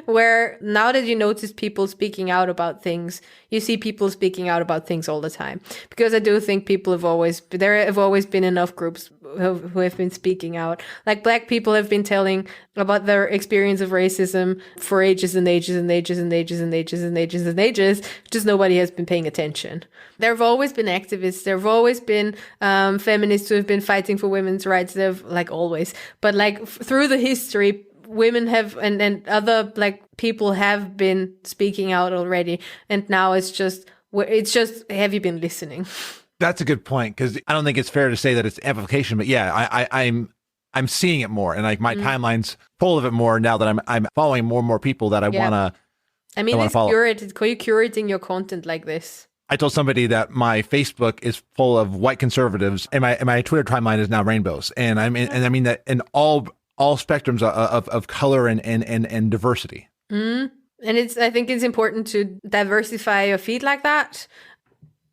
Where now that you notice people speaking out about things, you see people speaking out about things all the time. Because I do think there have always been enough groups who have been speaking out. Like Black people have been telling about their experience of racism for ages and ages and ages and ages and ages and ages and ages. Just nobody has been paying attention. There have always been activists. There have always been feminists who have been fighting for women's rights. They've like always. But like through the history, women have and other Black people have been speaking out already, and now it's just have you been listening? That's a good point, because I don't think it's fair to say that it's amplification, but yeah, I'm seeing it more, and like my timeline's full of it more now that I'm following more and more people that I wanna. I mean, it's curated. You're curating your content like this. I told somebody that my Facebook is full of white conservatives, and my Twitter timeline is now rainbows, and I mean that in all spectrums of color and diversity. And I think it's important to diversify your feed like that.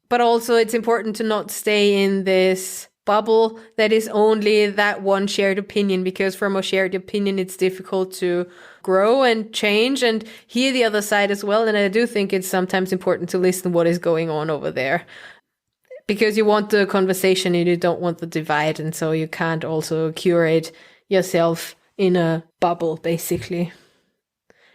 But also it's important to not stay in this bubble that is only that one shared opinion, because from a shared opinion, it's difficult to grow and change and hear the other side as well. And I do think it's sometimes important to listen to what is going on over there, because you want the conversation and you don't want the divide. And so you can't also curate yourself in a bubble, basically.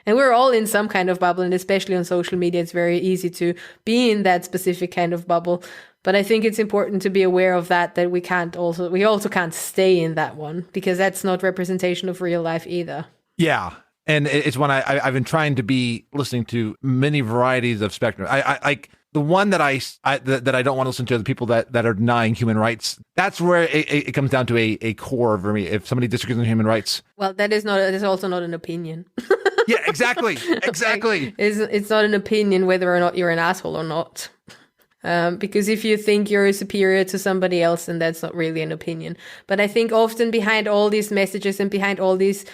And we're all in some kind of bubble, and especially on social media, it's very easy to be in that specific kind of bubble. But I think it's important to be aware of that we also can't stay in that one, because that's not representation of real life either. Yeah. And it's when I've been trying to be listening to many varieties of spectrum. I like the one that I don't want to listen to are the people that are denying human rights. That's where it comes down to a core for me. If somebody disagrees on human rights, well, that is also not an opinion. Yeah, exactly. Exactly. It's not an opinion whether or not you're an asshole or not. Because if you think you're superior to somebody else, then that's not really an opinion. But I think often behind all these messages and behind all these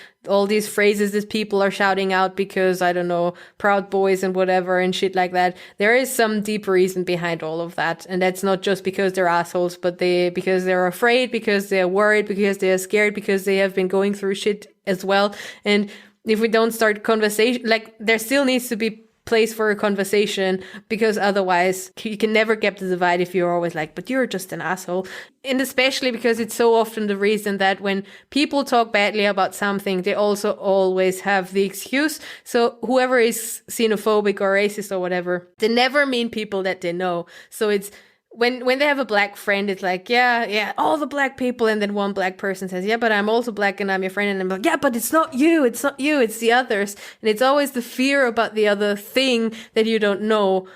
phrases that people are shouting out because, I don't know, Proud Boys and whatever and shit like that, there is some deep reason behind all of that. And that's not just because they're assholes, but because they're afraid, because they're worried, because they're scared, because they have been going through shit as well. And if we don't start conversation, like there still needs to be place for a conversation, because otherwise you can never get the divide if you're always like, but you're just an asshole. And especially because it's so often the reason that when people talk badly about something, they also always have the excuse. So whoever is xenophobic or racist or whatever, they never mean people that they know. So it's when they have a Black friend, it's like, yeah, all the Black people. And then one Black person says, yeah, but I'm also Black and I'm your friend. And I'm like, yeah, but it's not you, it's the others. And it's always the fear about the other thing that you don't know.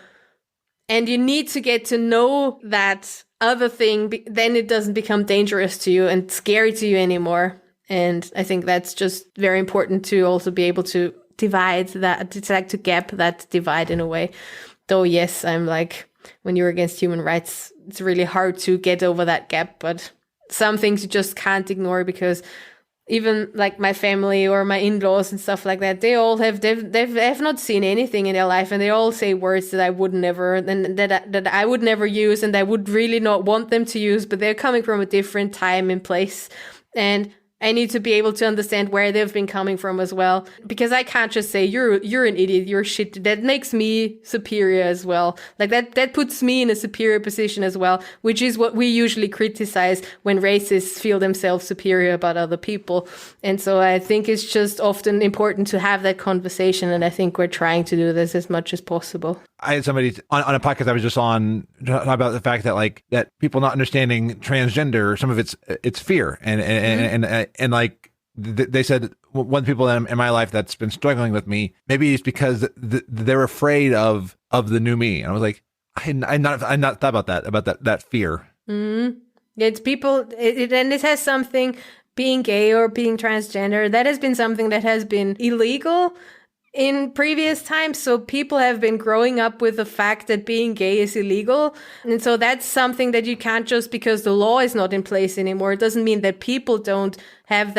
And you need to get to know that other thing, then it doesn't become dangerous to you and scary to you anymore. And I think that's just very important to also be able to divide that, to gap that divide in a way. Though, yes, I'm like, when you're against human rights, it's really hard to get over that gap. But some things you just can't ignore, because even like my family or my in-laws and stuff like that, they've not seen anything in their life, and they all say words that I would never, and that I would never use, and I would really not want them to use. But they're coming from a different time and place, and I need to be able to understand where they've been coming from as well, because I can't just say you're an idiot, you're shit. That makes me superior as well. Like that puts me in a superior position as well, which is what we usually criticize when racists feel themselves superior about other people. And so I think it's just often important to have that conversation, and I think we're trying to do this as much as possible. I had somebody on a podcast I was just on talk about the fact that that people not understanding transgender, some of it's fear, and like they said, one of the people in my life that's been struggling with me, maybe it's because they're afraid of the new me. And I was like, I not thought about that fear. Mm-hmm. It's people, and it has something, being gay or being transgender, that has been something that has been illegal in previous times. So people have been growing up with the fact that being gay is illegal. And so that's something that you can't just because the law is not in place anymore. It doesn't mean that people don't have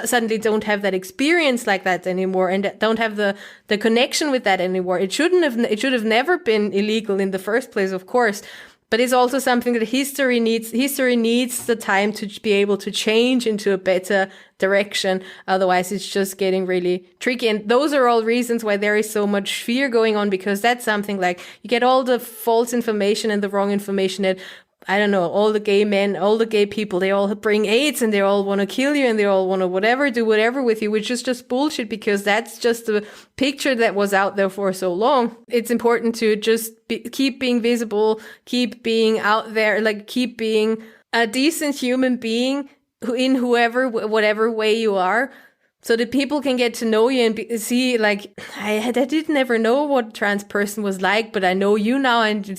suddenly don't have that experience like that anymore and don't have the connection with that anymore. It should have never been illegal in the first place, of course. But it's also something that history needs the time to be able to change into a better direction. Otherwise, it's just getting really tricky. And those are all reasons why there is so much fear going on, because that's something like you get all the false information and the wrong information that, I don't know, all the gay men, all the gay people, they all bring AIDS and they all want to kill you and they all want to do whatever with you, which is just bullshit because that's just the picture that was out there for so long. It's important to just keep being visible, keep being out there, like keep being a decent human being in whatever way you are. So that people can get to know you and see, like, I did never know what a trans person was like, but I know you now, and you're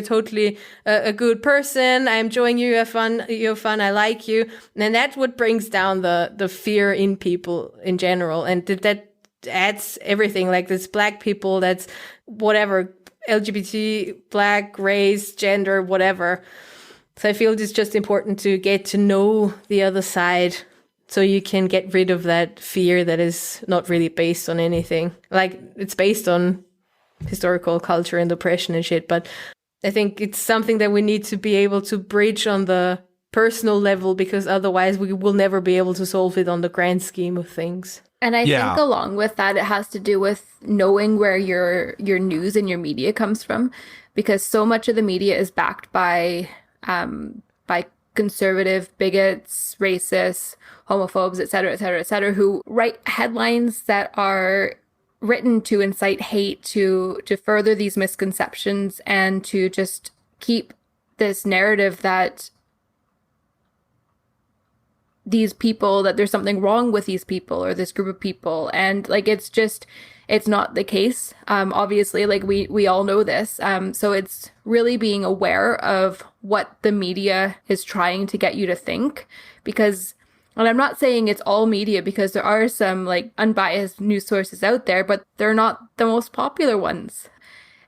totally a good person. I'm enjoying you. You're fun. I like you. And that's what brings down the fear in people in general. And that adds everything. Like, that's black people, that's whatever, LGBT, black, race, gender, whatever. So I feel it's just important to get to know the other side, so you can get rid of that fear that is not really based on anything. Like, it's based on historical culture and oppression and shit. But I think it's something that we need to be able to bridge on the personal level, because otherwise we will never be able to solve it on the grand scheme of things. And I think along with that, it has to do with knowing where your news and your media comes from, because so much of the media is backed by conservative bigots, racists, homophobes, et cetera, who write headlines that are written to incite hate, to further these misconceptions, and to just keep this narrative that these people, that there's something wrong with these people or this group of people. And like, it's not the case. Obviously, like we all know this. So it's really being aware of what the media is trying to get you to think, because, and I'm not saying it's all media, because there are some like unbiased news sources out there, but they're not the most popular ones.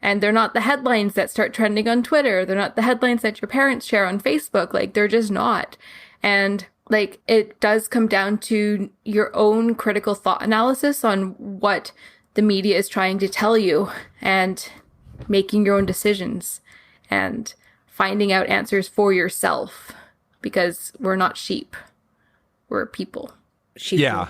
And they're not the headlines that start trending on Twitter. They're not the headlines that your parents share on Facebook. Like, they're just not. And like, it does come down to your own critical thought analysis on what the media is trying to tell you, and making your own decisions and finding out answers for yourself, because we're not sheep. We're people. Sheep. Yeah.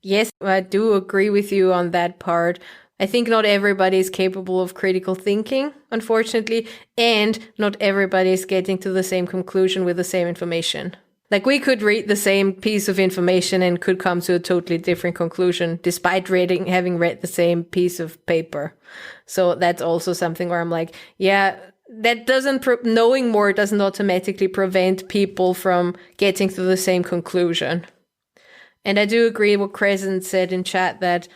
Yes, I do agree with you on that part. I think not everybody is capable of critical thinking, unfortunately, and not everybody is getting to the same conclusion with the same information. Like, we could read the same piece of information and could come to a totally different conclusion, despite having read the same piece of paper. So that's also something where I'm like, yeah, that doesn't, knowing more doesn't automatically prevent people from getting to the same conclusion. And I do agree what Crescent said in chat, that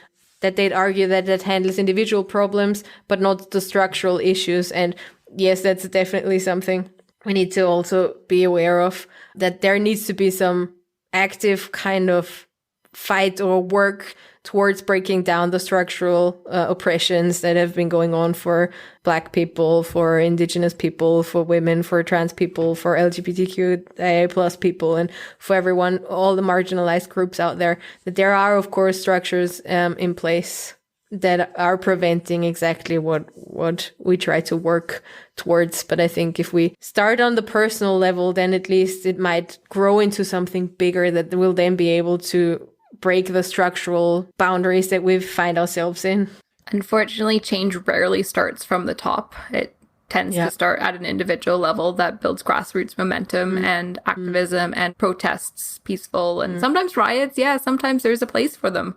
they'd argue that handles individual problems, but not the structural issues. And yes, that's definitely something we need to also be aware of, that there needs to be some active kind of fight or work towards breaking down the structural oppressions that have been going on for Black people, for Indigenous people, for women, for trans people, for LGBTQIA plus people, and for everyone, all the marginalized groups out there, that there are, of course, structures in place that are preventing exactly what we try to work towards. But I think if we start on the personal level, then at least it might grow into something bigger that will then be able to break the structural boundaries that we find ourselves in. Unfortunately, change rarely starts from the top. It tends to start at an individual level that builds grassroots momentum and activism and protests, peaceful, and sometimes riots. Yeah, sometimes there's a place for them.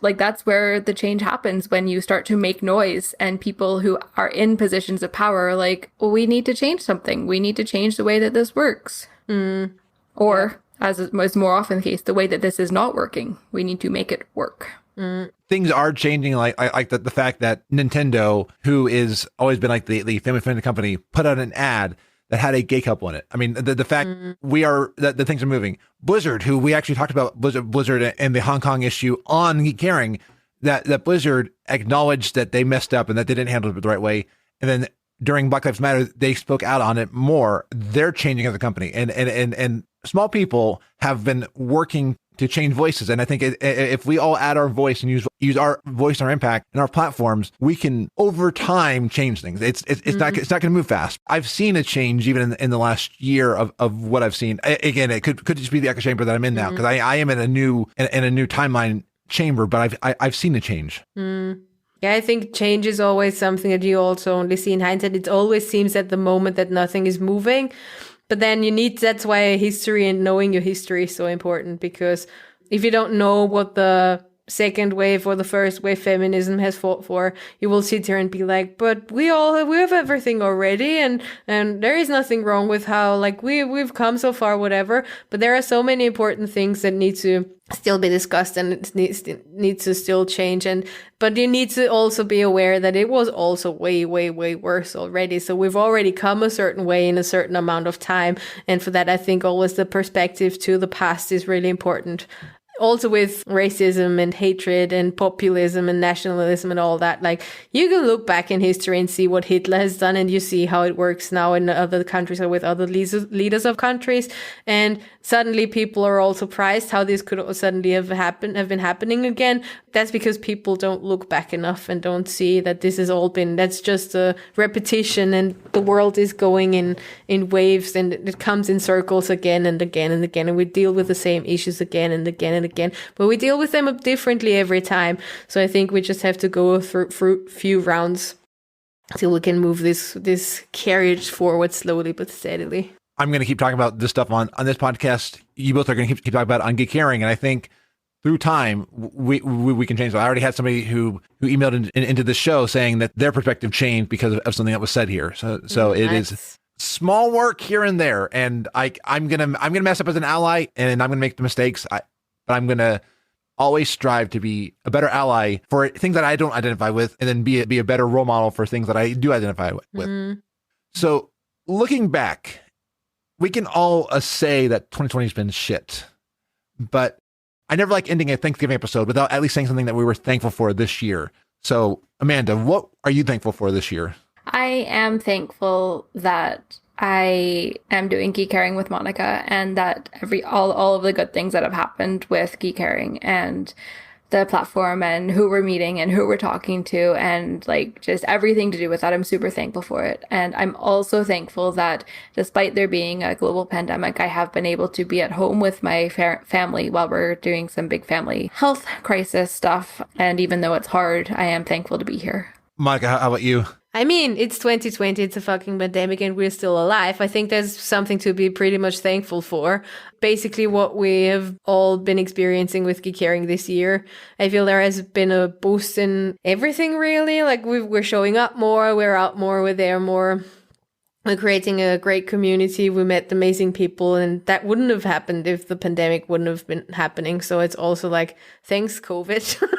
Like, that's where the change happens, when you start to make noise, and people who are in positions of power are like, well, we need to change something. We need to change the way that this works. Or, as is more often the case, the way that this is not working. We need to make it work. Things are changing, like the fact that Nintendo, who is always been like the family-friendly company, put out an ad that had a gay couple in it. I mean, the fact that the things are moving. Blizzard, who we actually talked about Blizzard and the Hong Kong issue on Geek Herring, that Blizzard acknowledged that they messed up and that they didn't handle it the right way. And then during Black Lives Matter, they spoke out on it more. They're changing as a company, and small people have been working to change voices. And I think if we all add our voice and use our voice and our impact and our platforms, we can over time change things. It's not going to move fast. I've seen a change even in the last year of what I've seen. Again, it could just be the echo chamber that I'm in now, because I am in a new timeline chamber, but I've seen a change. Yeah, I think change is always something that you also only see in hindsight. It always seems at the moment that nothing is moving. But then that's why history and knowing your history is so important, because if you don't know what the second wave or the first wave feminism has fought for, you will sit here and be like, but we have everything already, and there is nothing wrong with how we've come so far, whatever. But there are so many important things that need to still be discussed, and it needs to still change. But you need to also be aware that it was also way, way, way worse already. So we've already come a certain way in a certain amount of time. And for that, I think always the perspective to the past is really important. Also with racism and hatred and populism and nationalism and all that, you can look back in history and see what Hitler has done, and you see how it works now in other countries or with other leaders of countries. And suddenly people are all surprised how this could suddenly have been happening again. That's because people don't look back enough and don't see that this has all that's just a repetition, and the world is going in waves, and it comes in circles again and again and again, and we deal with the same issues again and again and again, but we deal with them differently every time. So I think we just have to go through few rounds till we can move this carriage forward slowly but steadily. I'm going to keep talking about this stuff on this podcast. You both are going to keep talking about it on Geek Herring, and I think through time we can change that. I already had somebody who emailed into the show saying that their perspective changed because of something that was said here. So it is small work here and there, and I'm gonna mess up as an ally, and I'm gonna make the mistakes. But I'm gonna always strive to be a better ally for things that I don't identify with, and then be a better role model for things that I do identify with. So looking back, we can all say that 2020 has been shit, but I never like ending a Thanksgiving episode without at least saying something that we were thankful for this year. So Amanda, what are you thankful for this year? I am thankful that I am doing Geek Herring with Monika, and that all of the good things that have happened with Geek Herring and the platform and who we're meeting and who we're talking to, and just everything to do with that. I'm super thankful for it. And I'm also thankful that despite there being a global pandemic, I have been able to be at home with my family while we're doing some big family health crisis stuff. And even though it's hard, I am thankful to be here. Monika, how about you? I mean, it's 2020, it's a fucking pandemic, and we're still alive. I think there's something to be pretty much thankful for. Basically, what we have all been experiencing with Geek Herring this year, I feel there has been a boost in everything, really. We're showing up more, we're out more, we're there more. We're creating a great community. We met amazing people, and that wouldn't have happened if the pandemic wouldn't have been happening. So it's also thanks, COVID.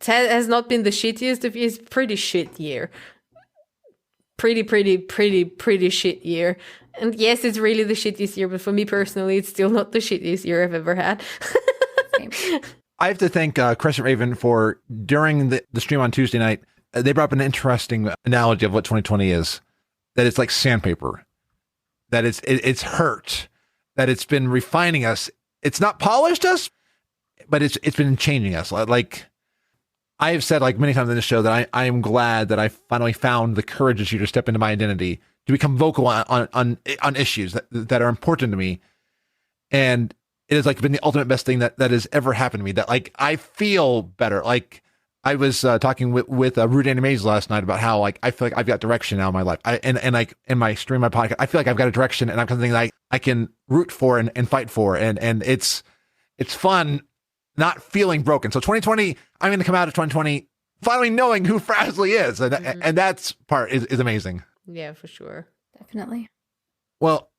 It has not been the shittiest of years. Pretty shit year. Pretty shit year. And yes, it's really the shittiest year, but for me personally, it's still not the shittiest year I've ever had. I have to thank Crescent Raven for, during the stream on Tuesday night, they brought up an interesting analogy of what 2020 is. That it's like sandpaper. That it's hurt. That it's been refining us. It's not polished us, but it's been changing us. I have said many times in this show that I am glad that I finally found the courage this year to step into my identity, to become vocal on issues that are important to me. And it has been the ultimate best thing that has ever happened to me, that I feel better. I was talking with Rude Animes last night about how I feel like I've got direction now in my life. And in my stream, my podcast, I feel like I've got a direction, and I'm something that I can root for and fight for. And it's fun not feeling broken. So 2020, I'm going to come out of 2020 finally knowing who Frazley is. And that's part is amazing. Yeah, for sure. Definitely. Well,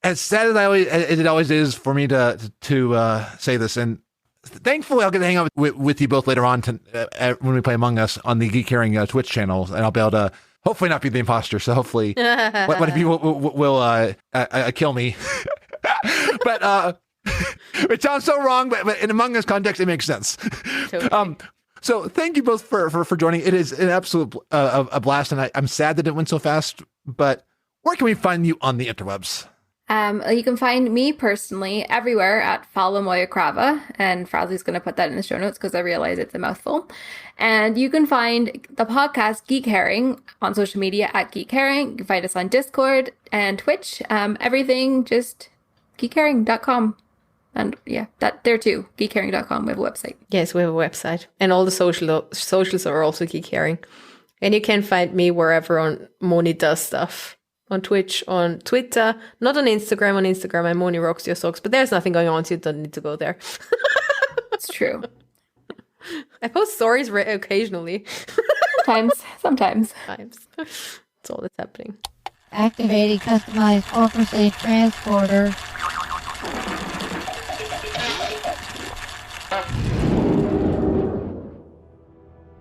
as sad as it always is for me to say this, and thankfully I'll get to hang out with you both later on when we play Among Us on the Geek Herring Twitch channel, and I'll be able to hopefully not be the imposter. So hopefully one of you will kill me. But it sounds so wrong, but in Among Us context, it makes sense. Totally. So thank you both for joining. It is an absolute a blast, and I'm sad that it went so fast. But where can we find you on the interwebs? You can find me personally everywhere at Follow Moya Crava, and Frazley's going to put that in the show notes because I realize it's a mouthful. And you can find the podcast Geek Herring on social media at Geek Herring. You can find us on Discord and Twitch. Everything just geekherring.com. And yeah, that there too, geekherring.com. We have a website. Yes, we have a website. And all the socials are also Geek Herring. And you can find me wherever on Moni does stuff. On Twitch, on Twitter, not on Instagram. On Instagram, I'm Moni Rocks Your Socks, but there's nothing going on, so you don't need to go there. It's true. I post stories occasionally. Sometimes. That's all that's happening. Activating customized orchestrated transporter.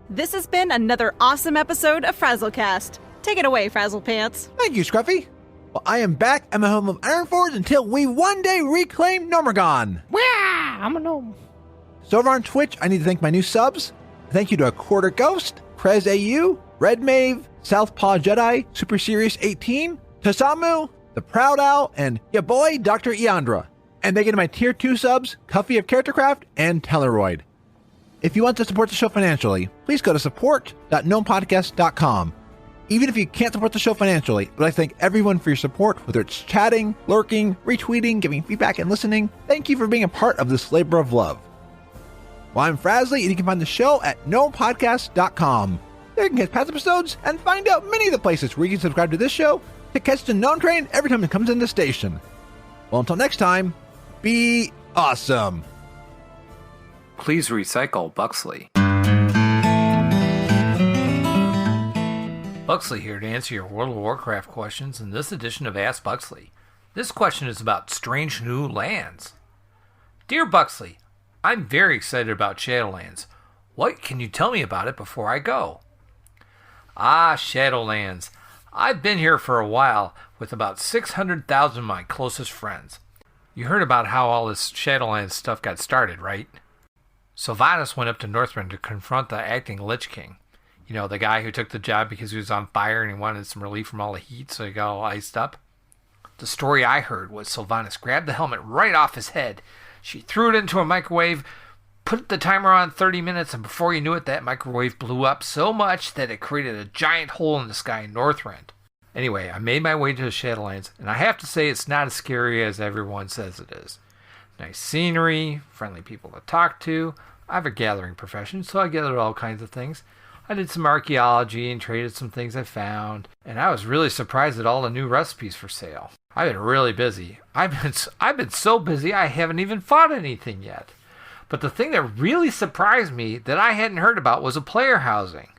This has been another awesome episode of FrazlCast. Take it away, Frazzle Pants. Thank you, Scruffy. Well, I am back at my home of Ironforge until we one day reclaim Nomergon. Wow, I'm a gnome. So over on Twitch, I need to thank my new subs. Thank you to A Quarter Ghost, Prez AU, Red Mave, Southpaw Jedi, Super Serious 18, Tasamu, The Proud Owl, and ya boy, Dr. Eandra. And thank you to my Tier 2 subs, Cuffy of Charactercraft, and Telleroid. If you want to support the show financially, please go to support.gnomepodcast.com. Even if you can't support the show financially, I'd like to thank everyone for your support, whether it's chatting, lurking, retweeting, giving feedback, and listening. Thank you for being a part of this labor of love. Well, I'm Frazley, and you can find the show at gnomepodcast.com. There you can catch past episodes and find out many of the places where you can subscribe to this show to catch the Gnome Train every time it comes in the station. Well, until next time, be awesome. Please recycle Buxley. Buxley here to answer your World of Warcraft questions in this edition of Ask Buxley. This question is about strange new lands. Dear Buxley, I'm very excited about Shadowlands. What can you tell me about it before I go? Ah, Shadowlands. I've been here for a while with about 600,000 of my closest friends. You heard about how all this Shadowlands stuff got started, right? Sylvanas went up to Northrend to confront the acting Lich King. You know, the guy who took the job because he was on fire and he wanted some relief from all the heat, so he got all iced up. The story I heard was Sylvanas grabbed the helmet right off his head. She threw it into a microwave, put the timer on 30 minutes, and before you knew it, that microwave blew up so much that it created a giant hole in the sky in Northrend. Anyway, I made my way to the Shadowlands, and I have to say it's not as scary as everyone says it is. Nice scenery, friendly people to talk to. I have a gathering profession, so I gathered all kinds of things. I did some archaeology and traded some things I found, and I was really surprised at all the new recipes for sale. I've been really busy. I've been so busy I haven't even fought anything yet. But the thing that really surprised me that I hadn't heard about was a player housing.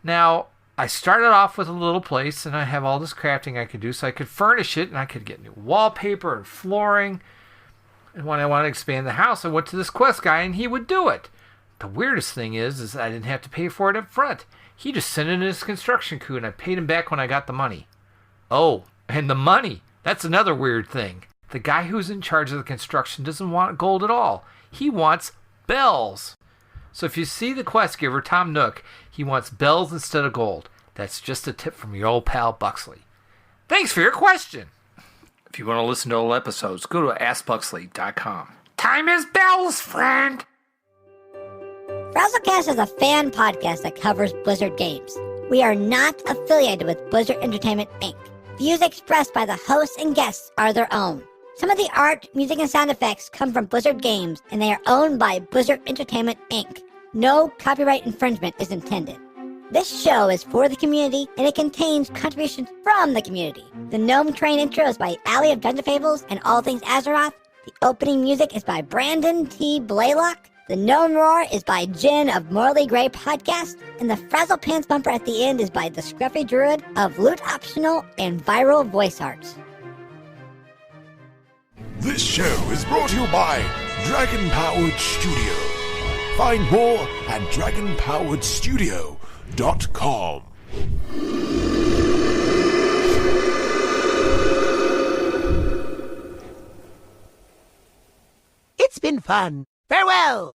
Now, I started off with a little place, and I have all this crafting I could do, so I could furnish it, and I could get new wallpaper and flooring. And when I wanted to expand the house, I went to this quest guy, and he would do it. The weirdest thing is I didn't have to pay for it up front. He just sent it in his construction coup, and I paid him back when I got the money. Oh, and the money. That's another weird thing. The guy who's in charge of the construction doesn't want gold at all. He wants bells. So if you see the quest giver, Tom Nook, he wants bells instead of gold. That's just a tip from your old pal Buxley. Thanks for your question. If you want to listen to old episodes, go to AskBuxley.com. Time is bells, friend. FrazlCast is a fan podcast that covers Blizzard games. We are not affiliated with Blizzard Entertainment, Inc. Views expressed by the hosts and guests are their own. Some of the art, music, and sound effects come from Blizzard Games, and they are owned by Blizzard Entertainment, Inc. No copyright infringement is intended. This show is for the community, and it contains contributions from the community. The Gnome Train intro is by Allie of Dungeon Fables and All Things Azeroth. The opening music is by Brandon T. Blaylock. The Gnome Roar is by Jen of Morally Grey Podcast, and the Frazzle Pants bumper at the end is by the Scruffy Druid of Loot Optional and Viral Voice Arts. This show is brought to you by Dragon Powered Studio. Find more at dragonpoweredstudio.com. been fun. Farewell!